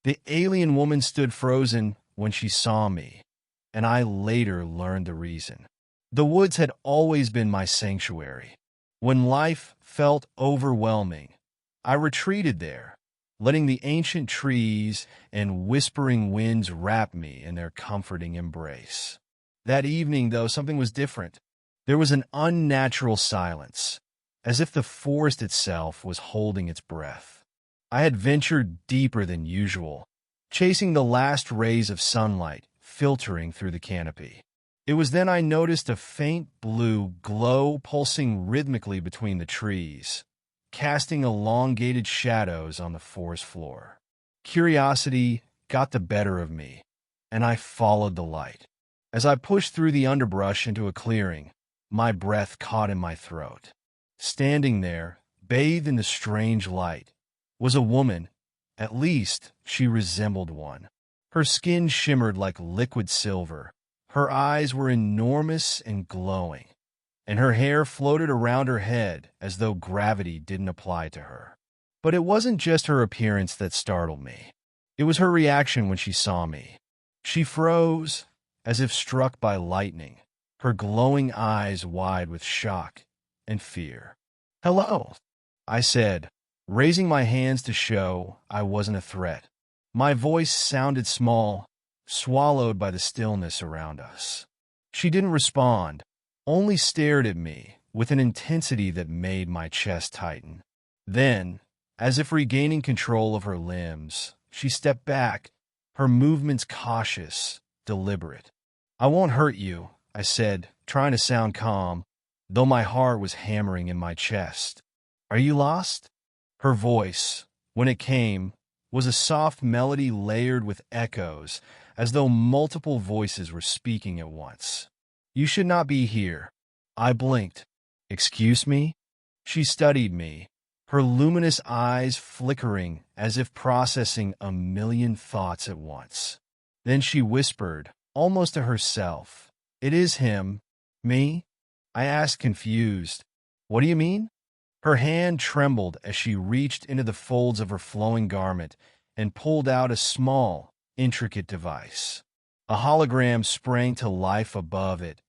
The alien woman stood frozen when she saw me, and I later learned the reason. The woods had always been my sanctuary. When life felt overwhelming, I retreated there, letting the ancient trees and whispering winds wrap me in their comforting embrace. That evening, though, something was different. There was an unnatural silence, as if the forest itself was holding its breath. I had ventured deeper than usual, chasing the last rays of sunlight filtering through the canopy. It was then I noticed a faint blue glow pulsing rhythmically between the trees, casting elongated shadows on the forest floor. Curiosity got the better of me, and I followed the light. As I pushed through the underbrush into a clearing, my breath caught in my throat. Standing there, bathed in the strange light, was a woman. At least she resembled one. Her skin shimmered like liquid silver. Her eyes were enormous and glowing, and her hair floated around her head as though gravity didn't apply to her. But it wasn't just her appearance that startled me. It was her reaction when she saw me. She froze, as if struck by lightning, her glowing eyes wide with shock and fear. "Hello," I said, raising my hands to show I wasn't a threat. My voice sounded small, swallowed by the stillness around us. She didn't respond, only stared at me with an intensity that made my chest tighten. Then, as if regaining control of her limbs, she stepped back, her movements cautious, deliberate. "I won't hurt you," I said, trying to sound calm, though my heart was hammering in my chest. "Are you lost?" Her voice, when it came, was a soft melody layered with echoes, as though multiple voices were speaking at once. "You should not be here." I blinked. "Excuse me?" She studied me, her luminous eyes flickering as if processing a million thoughts at once. Then she whispered, almost to herself, "It is him." "Me?" I asked, confused. "What do you mean?" Her hand trembled as she reached into the folds of her flowing garment and pulled out a small, intricate device. A hologram sprang to life above it,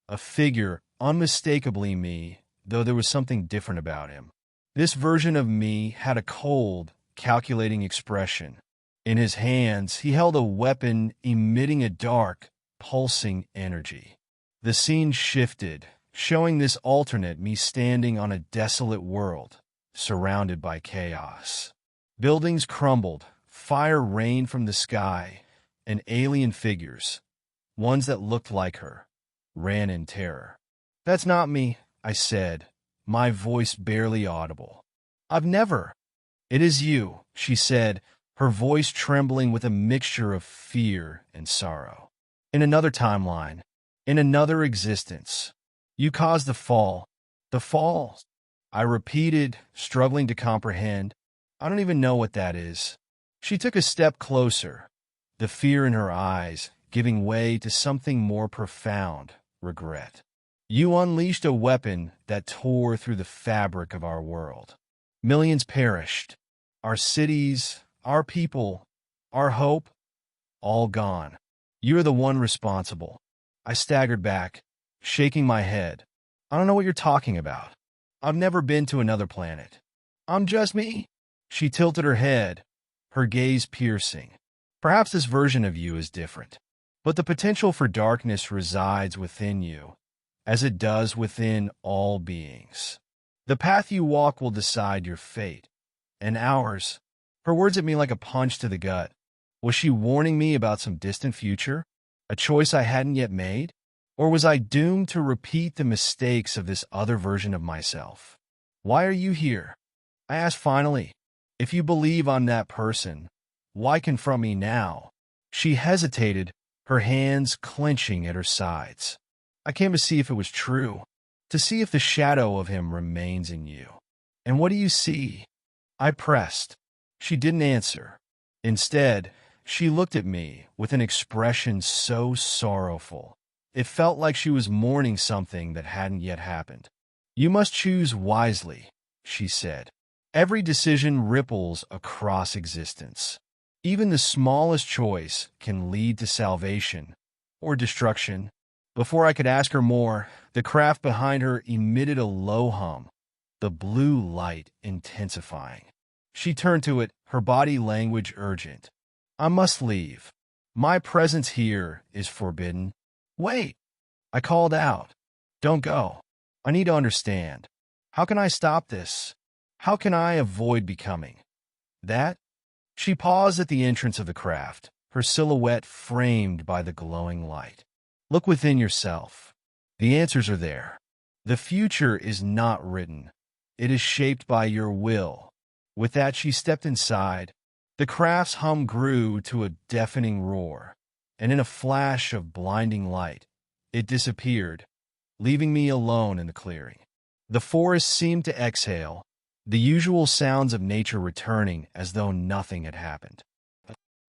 a figure unmistakably me, though there was something different about him. This version of me had a cold, calculating expression. In his hands, he held a weapon emitting a dark, pulsing energy. The scene shifted, showing this alternate me standing on a desolate world, surrounded by chaos. Buildings crumbled, fire rained from the sky, and alien figures, ones that looked like her, ran in terror. "That's not me," I said, my voice barely audible. "I've never—" "It is you," she said, her voice trembling with a mixture of fear and sorrow. "In another timeline, in another existence. You caused the fall." "The fall?" I repeated, struggling to comprehend. "I don't even know what that is." She took a step closer, the fear in her eyes giving way to something more profound, regret. "You unleashed a weapon that tore through the fabric of our world. Millions perished. Our cities, our people, our hope, all gone. You're the one responsible." I staggered back, shaking my head. "I don't know what you're talking about. I've never been to another planet. I'm just me." She tilted her head, her gaze piercing. "Perhaps this version of you is different, but the potential for darkness resides within you, as it does within all beings. The path you walk will decide your fate, and ours." Her words hit me like a punch to the gut. Was she warning me about some distant future, a choice I hadn't yet made? Or was I doomed to repeat the mistakes of this other version of myself? "Why are you here?" I asked finally. "If you believe I'm that person, why confront me now?" She hesitated, her hands clenching at her sides. "I came to see if it was true, to see if the shadow of him remains in you." "And what do you see?" I pressed. She didn't answer. Instead, she looked at me with an expression so sorrowful. It felt like she was mourning something that hadn't yet happened. "You must choose wisely," she said. "Every decision ripples across existence. Even the smallest choice can lead to salvation or destruction. Before I could ask her more, the craft behind her emitted a low hum, the blue light intensifying. She turned to it, her body language urgent. I must leave. My presence here is forbidden. Wait, I called out. Don't go. I need to understand. How can I stop this? How can I avoid becoming that? She paused at the entrance of the craft, her silhouette framed by the glowing light. Look within yourself. The answers are there. The future is not written. It is shaped by your will. With that, she stepped inside. The craft's hum grew to a deafening roar, and in a flash of blinding light, it disappeared, leaving me alone in the clearing. The forest seemed to exhale, the usual sounds of nature returning as though nothing had happened.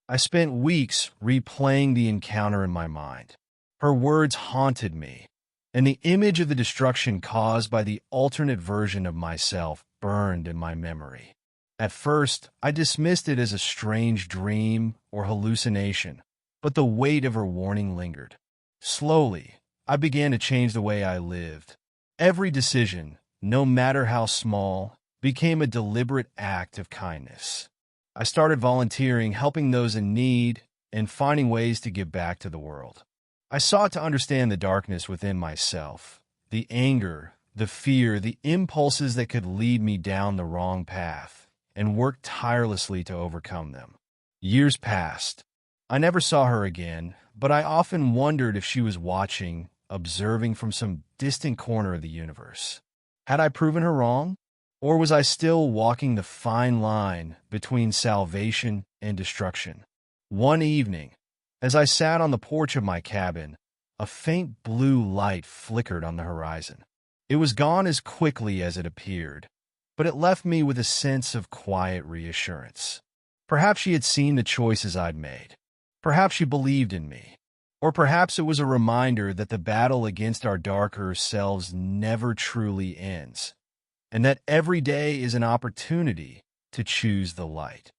I spent weeks replaying the encounter in my mind. Her words haunted me, and the image of the destruction caused by the alternate version of myself burned in my memory. At first, I dismissed it as a strange dream or hallucination, but the weight of her warning lingered. Slowly, I began to change the way I lived. Every decision, no matter how small, became a deliberate act of kindness. I started volunteering, helping those in need, and finding ways to give back to the world. I sought to understand the darkness within myself, the anger, the fear, the impulses that could lead me down the wrong path, and worked tirelessly to overcome them. Years passed. I never saw her again, but I often wondered if she was watching, observing from some distant corner of the universe. Had I proven her wrong? Or was I still walking the fine line between salvation and destruction? One evening, as I sat on the porch of my cabin, a faint blue light flickered on the horizon. It was gone as quickly as it appeared, but it left me with a sense of quiet reassurance. Perhaps she had seen the choices I'd made. Perhaps she believed in me. Or perhaps it was a reminder that the battle against our darker selves never truly ends, and that every day is an opportunity to choose the light.